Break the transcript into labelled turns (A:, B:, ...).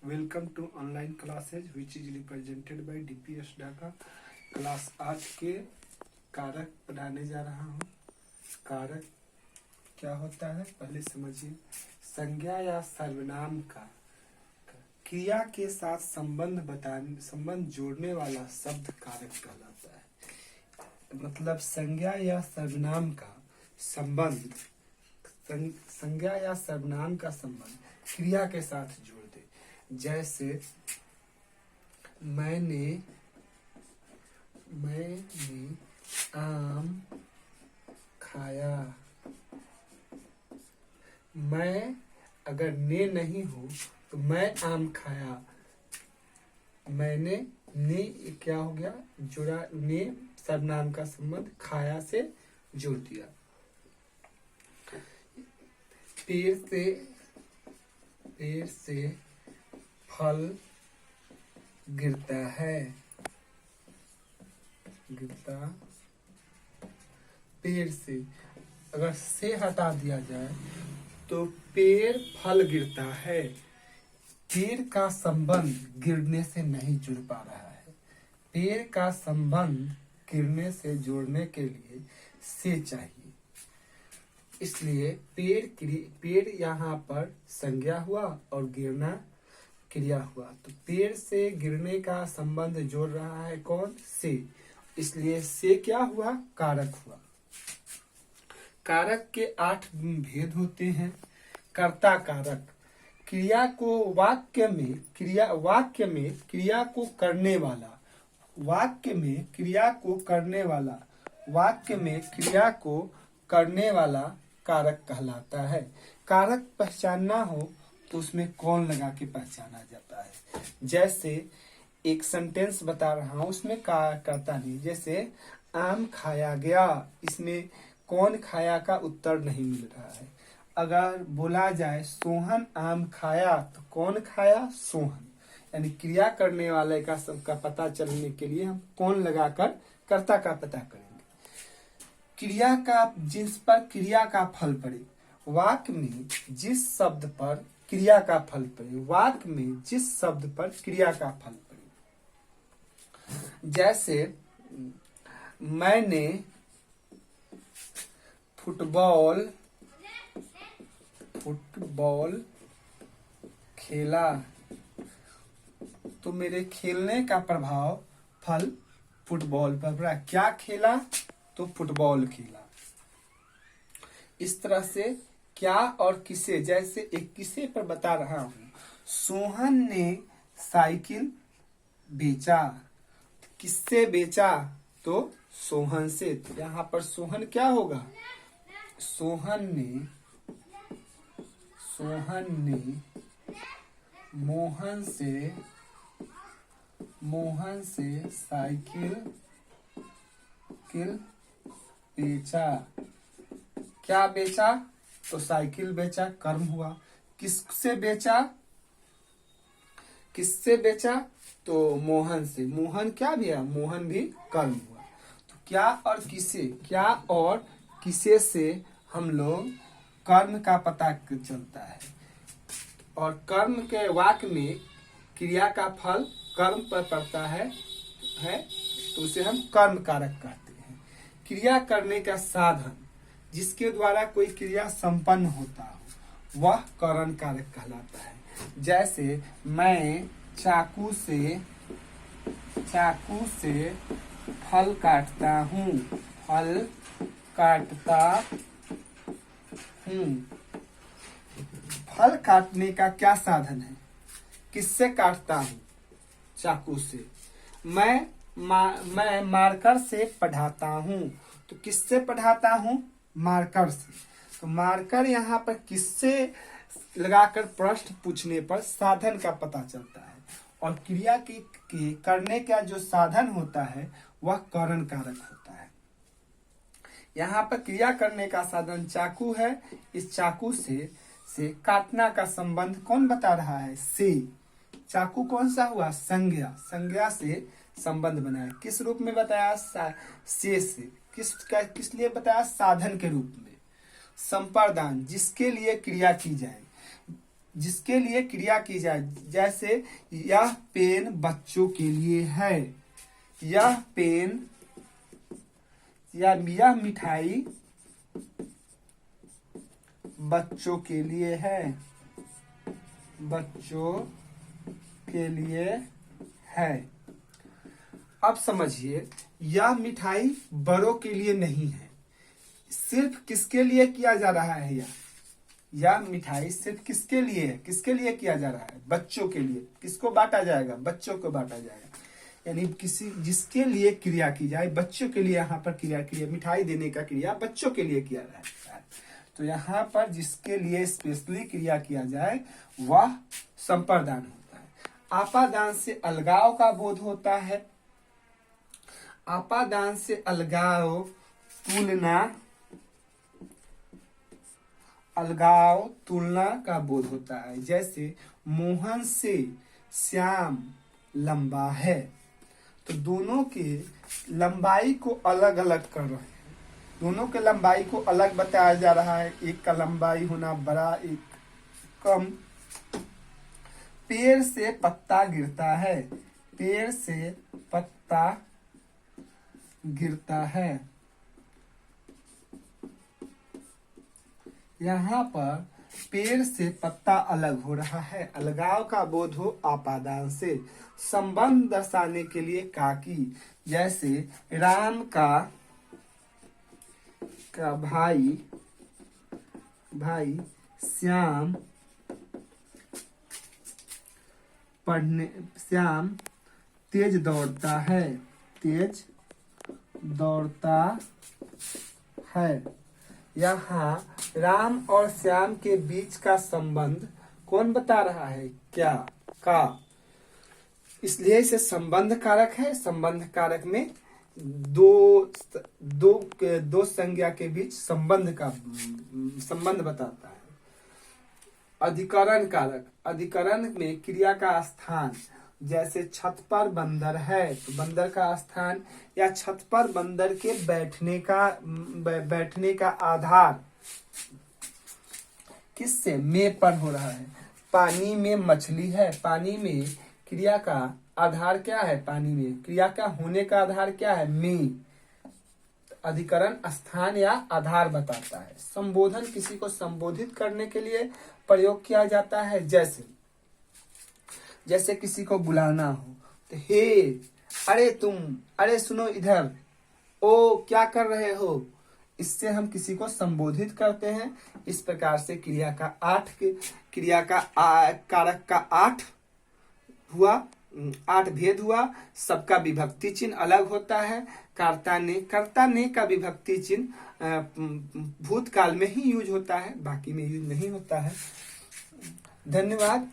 A: Welcome to online classes which is represented by DPS Dhaka. Class 8 के कारक पढ़ाने जा रहा हूँ। कारक क्या होता है पहले समझिए। संज्ञा या सर्वनाम का क्रिया के साथ संबंध जोड़ने वाला शब्द कारक कहलाता है। मतलब संज्ञा या सर्वनाम का संबंध क्रिया के साथ जोड़ दे। जैसे मैंने आम खाया। मैं अगर ने नहीं हो तो मैं आम खाया। मैंने ने क्या हो गया, जुड़ा, ने सर्वनाम का संबंध खाया से जोड़ दिया। पेड़ से फल गिरता है। पेड़ से अगर से हटा दिया जाए तो पेड़ फल गिरता है। पेड़ का संबंध गिरने से नहीं जुड़ पा रहा है। पेड़ का संबंध गिरने से जोड़ने के लिए से चाहिए। इसलिए पेड़ यहाँ पर संज्ञा हुआ और गिरना क्रिया हुआ। तो पेड़ से गिरने का संबंध जोड़ रहा है कौन, से। इसलिए से क्या हुआ, कारक हुआ। कारक के 8 भेद होते हैं। कर्ता कारक क्रिया को वाक्य में क्रिया को करने वाला, वाक्य में क्रिया को करने वाला कारक कहलाता है। कारक पहचानना हो तो उसमें कौन लगा के पहचाना जाता है। जैसे एक सेंटेंस बता रहा हूं, उसमें करता नहीं। जैसे आम खाया गया, इसमें कौन खाया का उत्तर नहीं मिल रहा है। अगर बोला जाए सोहन आम खाया तो कौन खाया, सोहन। यानी क्रिया करने वाले का सबका पता चलने के लिए हम कौन लगाकर कर्ता का पता करेंगे। क्रिया का जिस पर क्रिया का फल पड़े, वाक्य में जिस शब्द पर क्रिया का फल पड़े। जैसे मैंने फुटबॉल खेला तो मेरे खेलने का प्रभाव फल फुटबॉल पर पड़ा। क्या खेला, तो फुटबॉल खेला। इस तरह से क्या और किसे, जैसे एक किसे पर बता रहा हूं, सोहन ने साइकिल बेचा। किससे बेचा, तो सोहन से। यहाँ पर सोहन क्या होगा, सोहन ने मोहन से साइकिल बेचा। क्या बेचा, तो साइकिल बेचा, कर्म हुआ। किससे बेचा, तो मोहन से। मोहन क्या भी है, मोहन भी कर्म हुआ। तो क्या और किसे से हम लोग कर्म का पता चलता है। और कर्म के वाक्य में क्रिया का फल कर्म पर पड़ता है तो उसे हम कर्म कारक कहते हैं। क्रिया करने का साधन जिसके द्वारा कोई क्रिया संपन्न होता हो वह करण कारक कहलाता है। जैसे मैं चाकू से फल काटता हूँ। फल काटने का क्या साधन है, किससे काटता हूँ, चाकू से। मैं मार्कर से पढ़ाता हूँ तो किससे पढ़ाता हूँ, मार्कर से। तो मार्कर यहाँ पर किससे लगाकर प्रश्न पूछने पर साधन का पता चलता है। और क्रिया की करने का जो साधन होता है वह करण कारक होता है। यहाँ पर क्रिया करने का साधन चाकू है। इस चाकू से काटना का संबंध कौन बता रहा है, से। चाकू कौन सा हुआ, संज्ञा से संबंध बनाया। किस रूप में बताया, से। किस लिए बताया, साधन के रूप में। संप्रदान जिसके लिए क्रिया की जाए। जिसके लिए क्रिया की जाए, जैसे यह पेन बच्चों के लिए है, यह पेन या यह मिठाई बच्चों के लिए है, बच्चों के लिए है। अब समझिए, यह मिठाई बड़ों के लिए नहीं है। सिर्फ किसके लिए किया जा रहा है? यह मिठाई सिर्फ किसके लिए है? किसके लिए किया जा रहा है? बच्चों के लिए। किसको बांटा जाएगा? बच्चों को बांटा जाएगा। यानी किसी जिसके लिए क्रिया की जाए, बच्चों के लिए यहाँ पर क्रिया मिठाई देने का क्रिया बच्चों के लिए किया जाता है। तो यहाँ पर जिसके लिए स्पेशली क्रिया किया जाए वह संप्रदान होता है। आपादान से अलगाव का बोध होता है। आपादान से अलगाव, तुलना का बोध होता है। जैसे मोहन से श्याम लंबा है, तो दोनों के लंबाई को अलग अलग कर रहे हैं। दोनों के लंबाई को अलग बताया जा रहा है। एक का लंबाई होना बड़ा, एक कम। पेड़ से पत्ता गिरता है, पेड़ से पत्ता गिरता है। यहाँ पर पेड़ से पत्ता अलग हो रहा है। अलगाव का बोध हो आपादान से। संबंध दर्शाने के लिए काकी, जैसे राम का भाई श्याम तेज दौड़ता है। यहाँ राम और श्याम के बीच का संबंध कौन बता रहा है? क्या का, इसलिए इसे संबंध कारक है। संबंध कारक में दो संज्ञा के बीच संबंध बताता है। अधिकरण कारक, अधिकरण में क्रिया का स्थान, जैसे छत पर बंदर है, तो बंदर का स्थान या छत पर बंदर के बैठने का आधार किससे? में पर हो रहा है। पानी में मछली है, पानी में क्रिया का आधार क्या है? पानी में क्रिया का होने का आधार क्या है? में। अधिकरण स्थान या आधार बताता है। संबोधन किसी को संबोधित करने के लिए प्रयोग किया जाता है। जैसे किसी को बुलाना हो तो हे, अरे तुम, अरे सुनो इधर, ओ क्या कर रहे हो, इससे हम किसी को संबोधित करते हैं। इस प्रकार से क्रिया का कारक का 8 हुआ, 8 भेद हुआ। सबका विभक्ति चिन्ह अलग होता है। कर्ता ने का विभक्ति चिन्ह भूतकाल में ही यूज होता है, बाकी में यूज नहीं होता है। धन्यवाद।